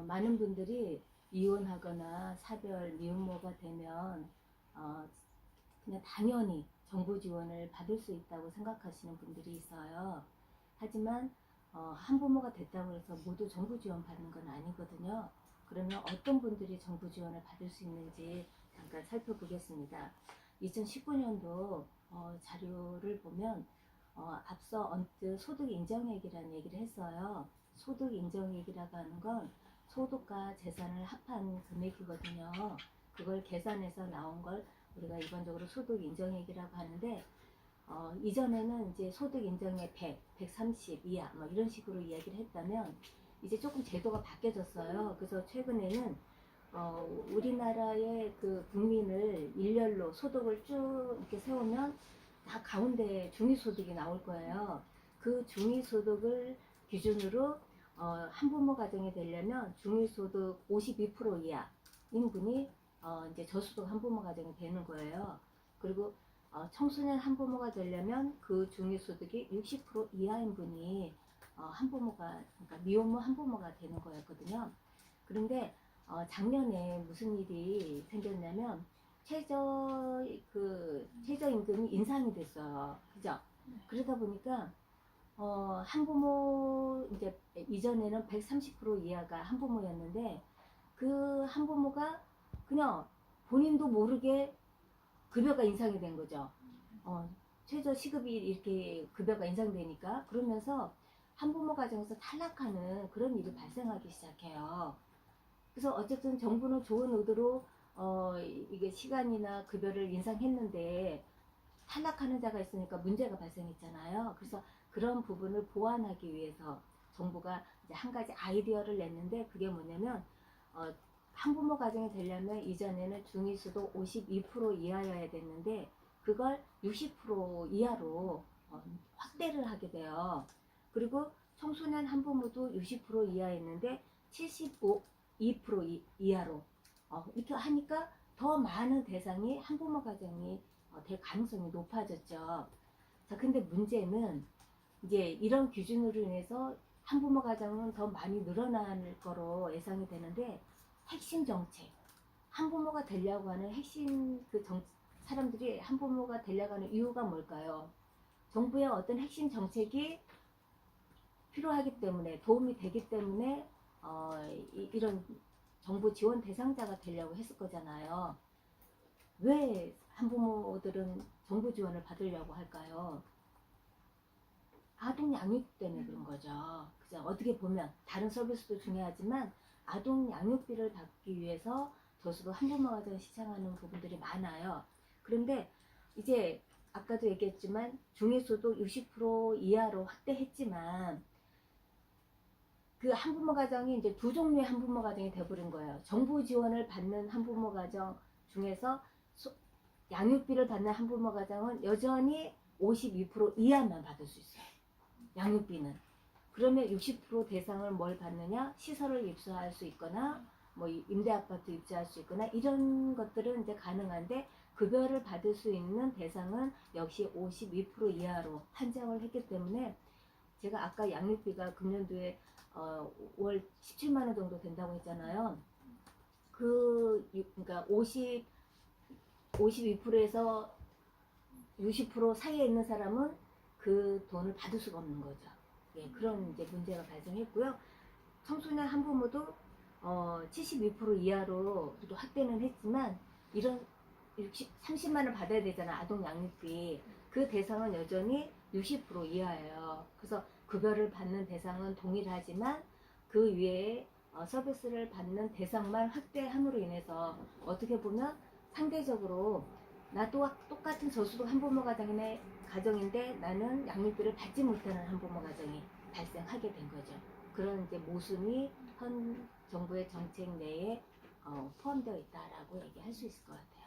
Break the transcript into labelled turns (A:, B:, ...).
A: 많은 분들이 이혼하거나 사별, 미혼모가 되면 그냥 당연히 정부 지원을 받을 수 있다고 생각하시는 분들이 있어요. 하지만 한부모가 됐다고 해서 모두 정부 지원 받는 건 아니거든요. 그러면 어떤 분들이 정부 지원을 받을 수 있는지 잠깐 살펴보겠습니다. 2019년도 자료를 보면 앞서 언뜻 소득 인정액이라는 얘기를 했어요. 소득 인정액이라고 하는 건 소득과 재산을 합한 금액이거든요. 그걸 계산해서 나온 걸 우리가 일반적으로 소득 인정액이라고 하는데 이전에는 이제 소득 인정액 100, 130 이하 뭐 이런 식으로 이야기를 했다면 이제 조금 제도가 바뀌어졌어요. 그래서 최근에는 우리나라의 그 국민을 일렬로 소득을 쭉 이렇게 세우면 다 가운데 중위소득이 나올 거예요. 그 중위소득을 기준으로 한부모 가정이 되려면 중위소득 52% 이하인 분이 이제 저소득 한부모 가정이 되는 거예요. 그리고 청소년 한부모가 되려면 그 중위소득이 60% 이하인 분이 한부모가, 그러니까 미혼모 한부모가 되는 거였거든요. 그런데 작년에 무슨 일이 생겼냐면 최저임금이 인상이 됐어요. 그죠? 그러다 보니까 한부모 이제 이전에는 130% 이하가 한부모였는데 그 한부모가 그냥 본인도 모르게 급여가 인상이 된 거죠. 최저 시급이 이렇게 급여가 인상되니까 그러면서 한부모 가정에서 탈락하는 그런 일이 발생하기 시작해요. 그래서 어쨌든 정부는 좋은 의도로 이게 시간이나 급여를 인상했는데 탈락하는 자가 있으니까 문제가 발생했잖아요. 그래서 그런 부분을 보완하기 위해서 정부가 이제 한 가지 아이디어를 냈는데 그게 뭐냐면 한부모 가정이 되려면 이전에는 중위소득 52% 이하여야 됐는데 그걸 60% 이하로 확대를 하게 돼요. 그리고 청소년 한부모도 60% 이하였는데 2% 이하로 이렇게 하니까 더 많은 대상이 한부모 가정이 될 가능성이 높아졌죠. 자, 근데 문제는 이제 이런 기준으로 인해서 한부모 가정은 더 많이 늘어날 거로 예상이 되는데 핵심 정책, 한부모가 되려고 하는 핵심 사람들이 한부모가 되려고 하는 이유가 뭘까요? 정부의 어떤 핵심 정책이 필요하기 때문에 도움이 되기 때문에 이런 정부 지원 대상자가 되려고 했을 거잖아요. 왜 한부모들은 정부 지원을 받으려고 할까요? 아동 양육 때문에 그런 거죠. 그죠? 어떻게 보면 다른 서비스도 중요하지만 아동 양육비를 받기 위해서 저소득 한부모 가정을 시청하는 부분들이 많아요. 그런데 이제 아까도 얘기했지만 중위소득 60% 이하로 확대했지만 그 한부모 가정이 이제 두 종류의 한부모 가정이 돼버린 거예요. 정부 지원을 받는 한부모 가정 중에서 양육비를 받는 한부모 가정은 여전히 52% 이하만 받을 수 있어요. 양육비는. 그러면 60% 대상을 뭘 받느냐? 시설을 입소할 수 있거나 뭐 임대아파트 입주할 수 있거나 이런 것들은 이제 가능한데 급여를 받을 수 있는 대상은 역시 52% 이하로 한정을 했기 때문에 제가 아까 양육비가 금년도에 월 17만 원 정도 된다고 했잖아요. 그러니까 52%에서 60% 사이에 있는 사람은 그 돈을 받을 수가 없는 거죠. 예, 그런 이제 문제가 발생했고요. 청소년 한부모도 72% 이하로 또 확대는 했지만 이런 30만 원 받아야 되잖아, 아동 양육비. 그 대상은 여전히 60% 이하예요. 그래서 급여를 받는 대상은 동일하지만 그 위에 서비스를 받는 대상만 확대함으로 인해서 어떻게 보면 상대적으로 나도 똑같은 저소득 한부모 가정인데 나는 양육비를 받지 못하는 한부모 가정이 발생하게 된 거죠. 그런 이제 모순이 현 정부의 정책 내에 포함되어 있다라고 얘기할 수 있을 것 같아요.